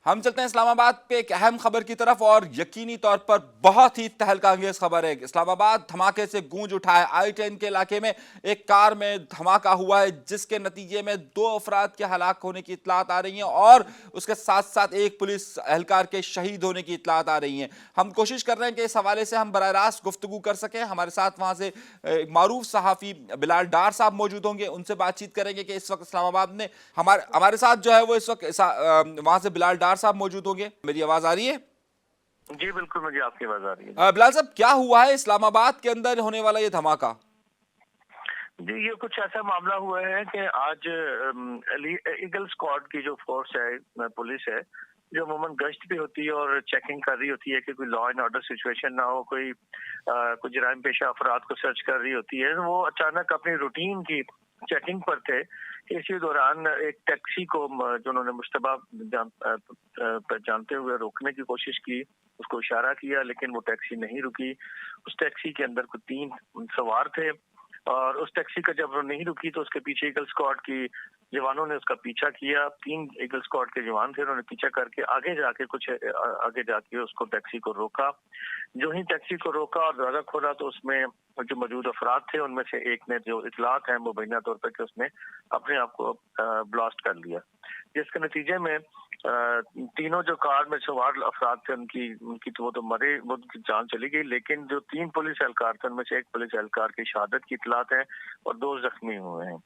ہم چلتے ہیں اسلام آباد پہ ایک اہم خبر کی طرف، اور یقینی طور پر بہت ہی تہلکہ انگیز خبر ہے۔ اسلام آباد دھماکے سے گونج اٹھا ہے۔ I-10 کے علاقے میں ایک کار میں دھماکہ ہوا ہے، جس کے نتیجے میں 2 افراد کے ہلاک ہونے کی اطلاعات آ رہی ہیں، اور اس کے ساتھ ساتھ ایک پولیس اہلکار کے شہید ہونے کی اطلاعات آ رہی ہیں۔ ہم کوشش کر رہے ہیں کہ اس حوالے سے ہم براہ راست گفتگو کر سکیں۔ ہمارے ساتھ وہاں سے معروف صحافی بلال ڈار صاحب موجود ہوں گے، ان سے بات چیت کریں گے کہ اس وقت اسلام آباد میں ہمارے ساتھ جو ہے وہ اس وقت وہاں سے بلال ڈار صاحب موجود ہوں گے۔ میری آواز آ رہی ہے؟ جی بالکل، مجھے آپ کی آواز آ رہی ہے۔ بلال صاحب، کیا ہوا ہے اسلام آباد کے اندر ہونے والا یہ دھماکہ؟ جی، یہ کچھ ایسا معاملہ ہوا ہے کہ آج ایگل اسکواڈ کی جو فورس ہے، پولیس ہے، جو عموماً گشت بھی ہوتی ہے اور چیکنگ کر رہی ہوتی ہے کہ کوئی لا اینڈ آرڈر سچویشن نہ ہو، کوئی جرائم پیشہ افراد کو سرچ کر رہی ہوتی ہے، وہ اچانک اپنی روٹین کی چیکنگ پر تھے کہ اسی دوران ایک ٹیکسی کو جو انہوں نے مشتبہ جانتے ہوئے روکنے کی کوشش کی، اس کو اشارہ کیا، لیکن وہ ٹیکسی نہیں رکی۔ اس ٹیکسی کے اندر کوئی 3 سوار تھے، اور اس ٹیکسی کا جب وہ نہیں رکی تو اس کے پیچھے ایگل اسکواڈ کی جوانوں نے اس کا پیچھا کیا۔ 3 ایگل اسکواڈ کے جوان تھے، انہوں نے پیچھا کر کے آگے جا کے اس کو ٹیکسی کو روکا۔ جو ہی ٹیکسی کو روکا اور دروازہ کھولا تو اس میں جو موجود افراد تھے، ان میں سے ایک نے، جو اطلاعات ہیں مبینہ طور پر، کہ اس نے اپنے آپ کو بلاسٹ کر لیا، جس کے نتیجے میں تینوں جو کار میں سوار افراد تھے ان کی تو وہ تو مرے، وہ کی جان چلی گئی، لیکن جو 3 پولیس اہلکار تھے ان میں سے ایک پولیس اہلکار کی شہادت کی اطلاعات ہیں اور 2 زخمی ہوئے ہیں۔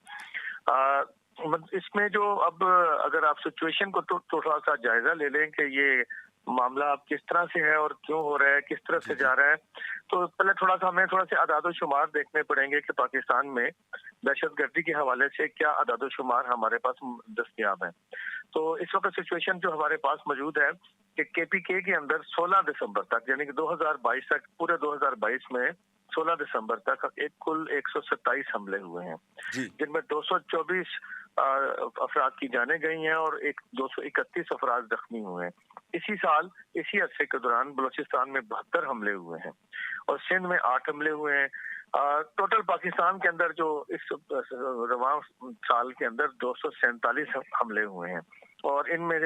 اس میں جو اب اگر آپ سچویشن کو تھوڑا سا جائزہ لے لیں کہ یہ معاملہ اب کس طرح سے ہے اور کیوں ہو رہا ہے، کس طرح سے جا رہا ہے، تو پہلے ہمیں تھوڑا سے اعداد و شمار دیکھنے پڑیں گے کہ پاکستان میں دہشت گردی کے حوالے سے کیا اعداد و شمار ہمارے پاس دستیاب ہیں۔ تو اس وقت سچویشن جو ہمارے پاس موجود ہے کہ KPK کے اندر 16 دسمبر تک، یعنی کہ 2022 تک، پورے 2022 میں 16 دسمبر تک کل 127 حملے ہوئے ہیں، جن میں 224 افراد کی جانیں گئی ہیں اور 231 افراد زخمی ہوئے ہیں۔ اسی سال اسی عرصے کے دوران بلوچستان میں 72 حملے ہوئے ہیں اور سندھ میں 8 حملے ہوئے ہیں۔ ٹوٹل پاکستان کے اندر جو اس رواں سال کے اندر 247 حملے ہوئے ہیں، اور ان میں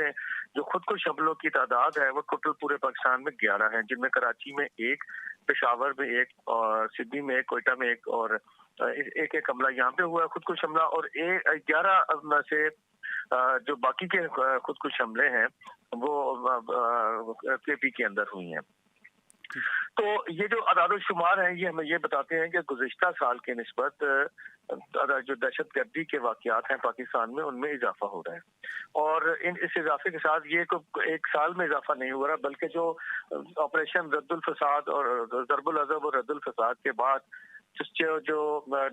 جو خود کش حملوں کی تعداد ہے وہ ٹوٹل پورے پاکستان میں 11 ہیں، جن میں کراچی میں 1، پشاور میں 1، اور سدھی میں 1، کوئٹہ میں 1، اور ایک حملہ یہاں پہ ہوا ہے خود کش حملہ، اور 11 میں سے جو باقی کے خود کش حملے ہیں وہ KP کے اندر ہوئی ہیں۔ تو یہ جو اعداد و شمار ہیں یہ ہمیں یہ بتاتے ہیں کہ گزشتہ سال کے نسبت جو دہشت گردی کے واقعات ہیں پاکستان میں، ان میں اضافہ ہو رہا ہے، اور اس اضافے کے ساتھ یہ ایک سال میں اضافہ نہیں ہو رہا، بلکہ جو آپریشن رد الفساد اور ضرب العضب اور رد الفساد کے بعد جو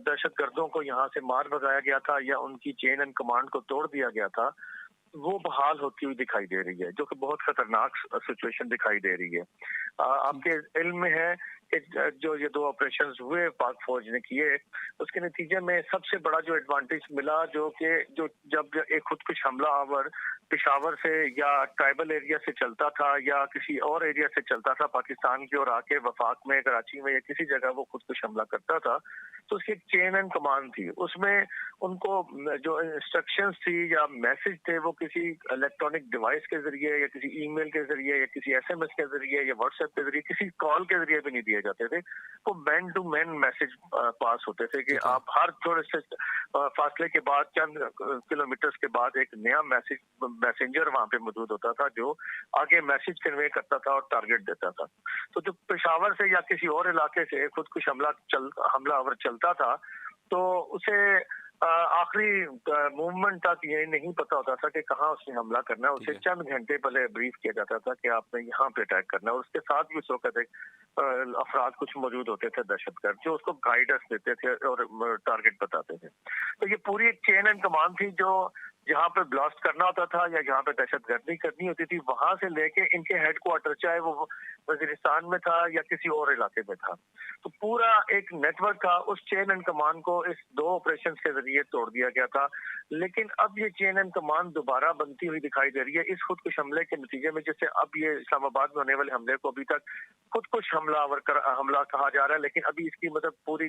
دہشت گردوں کو یہاں سے مار بھگایا گیا تھا یا ان کی چین اینڈ کمانڈ کو توڑ دیا گیا تھا، وہ بحال ہوتی ہوئی دکھائی دے رہی ہے، جو کہ بہت خطرناک سچویشن دکھائی دے رہی ہے۔ آپ کے علم میں ہے کہ جو یہ 2 آپریشنز ہوئے پاک فوج نے کیے، اس کے نتیجے میں سب سے بڑا جو ایڈوانٹیج ملا، جو جب ایک خود کش حملہ آور پشاور سے یا ٹرائبل ایریا سے چلتا تھا یا کسی اور ایریا سے چلتا تھا پاکستان کی، اور آ کے وفاق میں، کراچی میں یا کسی جگہ وہ خود کش حملہ کرتا تھا، تو اس کی ایک چین اینڈ کمانڈ تھی، اس میں ان کو جو انسٹرکشنز تھی یا میسج تھے وہ کسی الیکٹرانک ڈیوائس کے ذریعے یا کسی ای میل کے ذریعے یا کسی SMS کے ذریعے یا واٹس ایپ کے ذریعے، کسی کال کے ذریعے بھی نہیں دیے جاتے تھے، وہ مین ٹو مین میسج پاس ہوتے تھے کہ آپ ہر تھوڑے سے فاصلے کے بعد، چند کلومیٹرز کے بعد، ایک نیا میسنجر وہاں پہ موجود ہوتا تھا جو آگے میسج کنوے کرتا تھا اور ٹارگٹ دیتا تھا۔ تو جو پشاور سے یا کسی اور علاقے سے خود کش حملہ آور چلتا تھا تو اسے آخری موومنٹ تک یہ نہیں پتا ہوتا تھا کہ کہاں اس نے حملہ کرنا ہے، اسے چند گھنٹے پہلے بریف کیا جاتا تھا کہ آپ نے یہاں پہ اٹیک کرنا ہے، اور اس کے ساتھ بھی اس وقت ایک افراد کچھ موجود ہوتے تھے دہشت گرد، جو اس کو گائیڈنس دیتے تھے اور ٹارگٹ بتاتے تھے۔ تو یہ پوری ایک چین اینڈ کمانڈ تھی، جو جہاں پہ بلاسٹ کرنا ہوتا تھا یا جہاں پہ دہشت گردی کرنی ہوتی تھی، وہاں سے لے کے ان کے ہیڈ کوارٹر، چاہے وہ وزیرستان میں تھا یا کسی اور علاقے میں تھا، تو پورا ایک نیٹ ورک تھا، اس چین اینڈ کمانڈ کو اس 2 آپریشن کے ذریعے توڑ دیا گیا تھا۔ لیکن اب یہ چین اینڈ کمانڈ دوبارہ بنتی ہوئی دکھائی دے رہی ہے اس خود کش حملے کے نتیجے میں، جس سے اب یہ اسلام آباد میں ہونے والے حملے کو ابھی تک خود کش حملہ کہا جا رہا ہے، لیکن ابھی اس کی مطلب پوری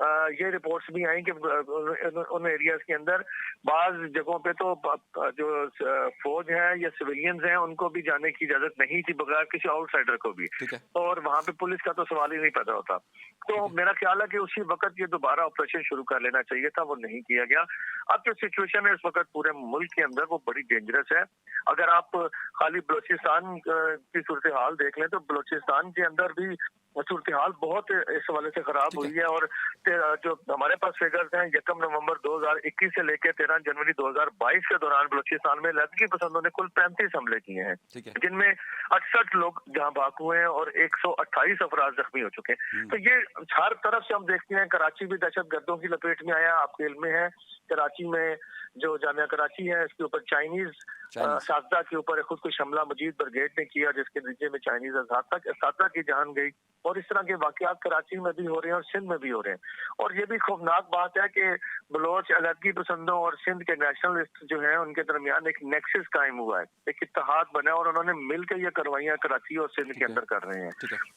یہ رپورٹس بھی آئیں کہ ان ایریاز کے اندر بعض جگہوں پہ تو جو فوج ہے یا سویلینز ہیں ان کو بھی جانے کی اجازت نہیں تھی بغیر کسی آؤٹ سائڈر کو بھی, اور وہاں پہ پولیس کا تو سوال ہی نہیں پیدا ہوتا. تو میرا خیال ہے کہ اسی وقت یہ دوبارہ آپریشن شروع کر لینا چاہیے تھا, وہ نہیں کیا گیا. اب جو سچویشن ہے اس وقت پورے ملک کے اندر وہ بڑی ڈینجرس ہے. اگر آپ خالی بلوچستان کی صورتحال دیکھ لیں تو بلوچستان کے اندر بھی صورتحال بہت اس حوالے سے خراب ہوئی ہے, اور جو ہمارے پاس فگرز ہیں 1 نومبر 2021 سے لے کے 13 جنوری 2022 کے دوران بلوچستان میں علیحدگی پسندوں نے کل 35 حملے کیے ہیں, جن میں 68 لوگ جہاں بھاگ ہوئے ہیں اور 128 افراد زخمی ہو چکے ہیں. تو یہ ہر طرف سے ہم دیکھتے ہیں. کراچی بھی دہشت گردوں کی لپیٹ میں آیا, آپ کے علم میں ہے. کراچی میں جو جامعہ کراچی ہے اس کے اوپر چائنیز اساتذہ کے اوپر خود کش حملہ مجید بریگیڈ نے کیا, جس کے نتیجے میں چائنیز اساتذہ کی جان گئی. اور اس طرح کے واقعات کراچی میں بھی ہو رہے ہیں اور سندھ میں بھی ہو رہے ہیں. اور یہ بھی خوفناک بات ہے کہ بلوچ علیحدگی پسندوں اور سندھ کے نیشنلسٹ جو ہیں ان کے درمیان ایک نیکسس قائم ہوا ہے, ایک اتحاد بنا, اور انہوں نے مل کے یہ کاروائیاں کراچی اور سندھ کے اندر کر رہے ہیں.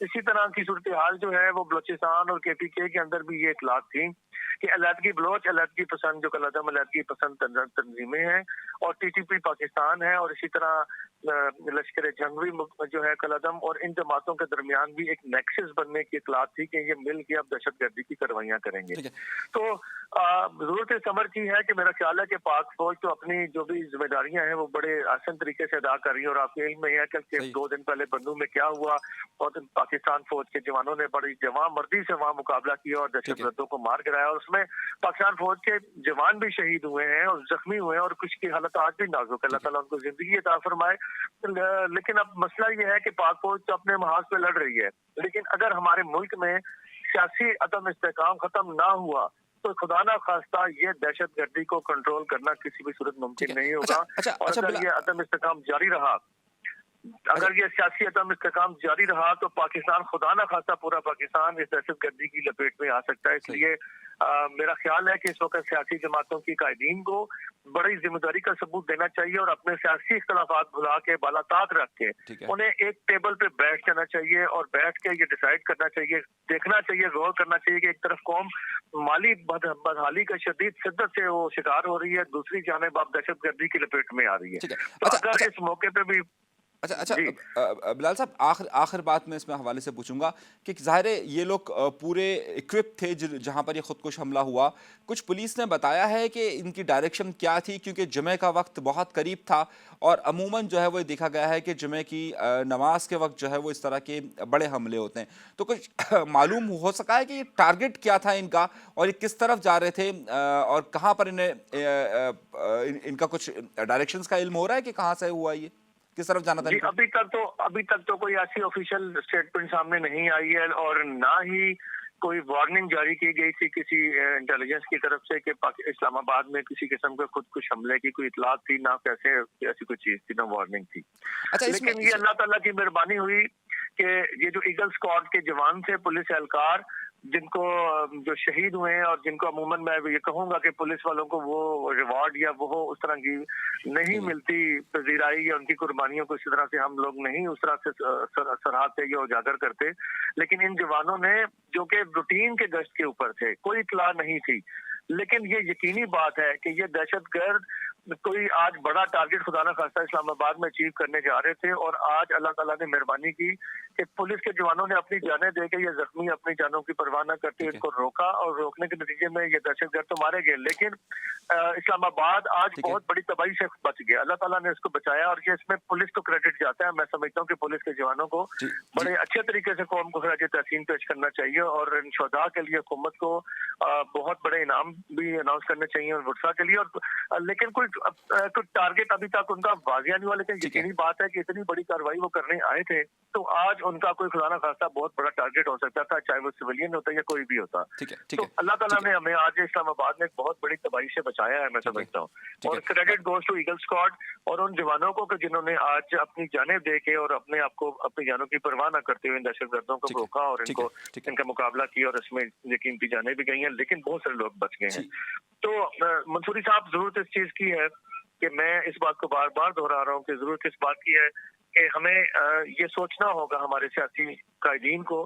اسی طرح کی صورتحال جو ہے وہ بلوچستان اور KPK کے اندر بھی یہ اطلاعات تھی کہ علیحدگی بلوچ علیحدگی پسند جو کالعدم علیحدگی پسند تنظیمیں ہیں اور TTP پاکستان ہے, اور اسی طرح لشکر جنگوی جو ہے کالعدم, اور ان جماعتوں کے درمیان بھی ایک نیکسس بننے کی اطلاعات تھی کہ یہ مل کے اب دہشت گردی کی کاروائیاں کریں گے. تو ضرورت اس امر کی ہے کہ میرا خیال ہے کہ پاک فوج تو اپنی جو بھی ذمہ داریاں ہیں وہ بڑے آسان طریقے سے ادا کر رہی ہے. اور آپ کے علم میں ہے کہ 2 دن پہلے بندوں میں کیا ہوا, اور پاکستان فوج کے جوانوں نے بڑی جواں مردی سے وہاں مقابلہ کیا اور دہشت گردوں کو مار گرایا, اور اس میں پاکستان فوج کے جوان بھی شہید ہوئے ہیں اور زخمی ہوئے ہیں, اور کچھ کی حالت آج بھی نازک ہے. اللہ تعالیٰ ان کو زندگی عطا فرمائے. لیکن اب مسئلہ یہ ہے کہ پاک فوج تو اپنے محاذ پہ لڑ رہی ہے, لیکن اگر ہمارے ملک میں سیاسی عدم استحکام ختم نہ ہوا تو خدا نہ خواستہ یہ دہشت گردی کو کنٹرول کرنا کسی بھی صورت ممکن نہیں ہوگا. اور اگر یہ عدم استحکام جاری رہا, اگر یہ سیاسی عدم استحکام جاری رہا تو پاکستان خدا نہ خواستہ پورا پاکستان اس دہشت گردی کی لپیٹ میں آ سکتا ہے. اس لیے میرا خیال ہے کہ اس وقت سیاسی جماعتوں کی قائدین کو بڑی ذمہ داری کا ثبوت دینا چاہیے, اور اپنے سیاسی اختلافات بھلا کے بالاطاق رکھ کے انہیں ایک ٹیبل پہ بیٹھ جانا چاہیے, اور بیٹھ کے یہ ڈیسائیڈ کرنا چاہیے, دیکھنا چاہیے, غور کرنا چاہیے کہ ایک طرف قوم مالی بدحالی کا شدید شدت سے وہ شکار ہو رہی ہے, دوسری جانب اب دہشت گردی کی لپیٹ میں آ رہی ہے. تو اگر اس موقع پہ بھی اچھا بلال صاحب, آخر بات میں اس میں حوالے سے پوچھوں گا کہ ظاہر ہے یہ لوگ پورے اکوپ تھے جہاں پر یہ خودکش حملہ ہوا. کچھ پولیس نے بتایا ہے کہ ان کی ڈائریکشن کیا تھی, کیونکہ جمعہ کا وقت بہت قریب تھا اور عموماً جو ہے وہ دیکھا گیا ہے کہ جمعہ کی نماز کے وقت جو ہے وہ اس طرح کے بڑے حملے ہوتے ہیں. تو کچھ معلوم ہو سکا ہے کہ یہ ٹارگٹ کیا تھا ان کا, اور یہ کس طرف جا رہے تھے, اور کہاں پر انہیں ان کا کچھ ڈائریکشنز کا علم ہو رہا ہے کہ کہاں سے ہوا یہ, کس طرف جانا تھا؟ جی ابھی تک تو کوئی ایسی آفیشیل اسٹیٹمنٹ سامنے نہیں آئی ہے, اور نہ ہی کوئی وارننگ جاری کی گئی تھی کسی انٹیلیجنس کی طرف سے کہ اسلام آباد میں کسی قسم کے خودکش حملے کی کوئی اطلاع تھی, نہ کیسے ایسی کوئی چیز تھی, نہ وارننگ تھی. لیکن یہ اللہ تعالیٰ کی مہربانی ہوئی کہ یہ جو ایگل اسکواڈ کے جوان تھے, پولیس اہلکار جن کو جو شہید ہوئے ہیں, اور جن کو عموماً میں یہ کہوں گا کہ پولیس والوں کو وہ ریوارڈ یا وہ اس طرح کی نہیں ملتی پذیرائی, یا ان کی قربانیوں کو اسی طرح سے ہم لوگ نہیں اس طرح سے سراہتے یا اجاگر کرتے. لیکن ان جوانوں نے جو کہ روٹین کے گشت کے اوپر تھے, کوئی اطلاع نہیں تھی, لیکن یہ یقینی بات ہے کہ یہ دہشت گرد کوئی آج بڑا ٹارگٹ خدا نہ خواستہ اسلام آباد میں اچیو کرنے جا رہے تھے, اور آج اللہ تعالیٰ نے مہربانی کی کہ پولیس کے جوانوں نے اپنی جانیں دے کے یہ زخمی اپنی جانوں کی پرواہ نہ کرتے ان کو روکا, اور روکنے کے نتیجے میں یہ دہشت گرد تو مارے گئے, لیکن اسلام آباد آج بہت بڑی تباہی سے بچ گیا. اللہ تعالیٰ نے اس کو بچایا, اور یہ اس میں پولیس کو کریڈٹ جاتا ہے. میں سمجھتا ہوں کہ پولیس کے جوانوں کو بڑے اچھے طریقے سے قوم کو خراج تحسین پیش کرنا چاہیے, اور ان شہداء کے لیے حکومت کو بہت بڑے انعام بھی اناؤنس کرنے چاہیے اور ورثہ کے لیے. اور لیکن کوئی ٹارگٹ ابھی تک ان کا واضح نہیں ہوا, لیکن یقینی بات ہے کہ اتنی بڑی کارروائی وہ کرنے آئے تھے, تو آج ان کا کوئی خدا نہ خواستہ بہت بڑا ٹارگٹ ہو سکتا تھا, چاہے وہ سویلین ہوتا یا کوئی بھی ہوتا. تو اللہ تعالیٰ نے ہمیں آج اسلام آباد میں ایک بہت بڑی تباہی سے بچایا ہے, میں سمجھتا ہوں. اور credit goes to Eagle Squad اور ان جوانوں کو کہ جنہوں نے آج اپنی جانیں دے کے اور اپنے آپ کو اپنی جانوں کی پرواہ نہ کرتے ہوئے دہشت گردوں کو روکا, اور ان کا مقابلہ کیا, اور اس میں یقین کی جانیں بھی گئی ہیں, لیکن بہت سارے لوگ بچ گئے ہیں. تو منصوری صاحب, ضرورت اس چیز کی ہے کہ میں اس بات کو بار بار دہرا رہا ہوں کہ ضرورت اس بات کی ہے کہ ہمیں یہ سوچنا ہوگا ہمارے سیاسی قائدین کو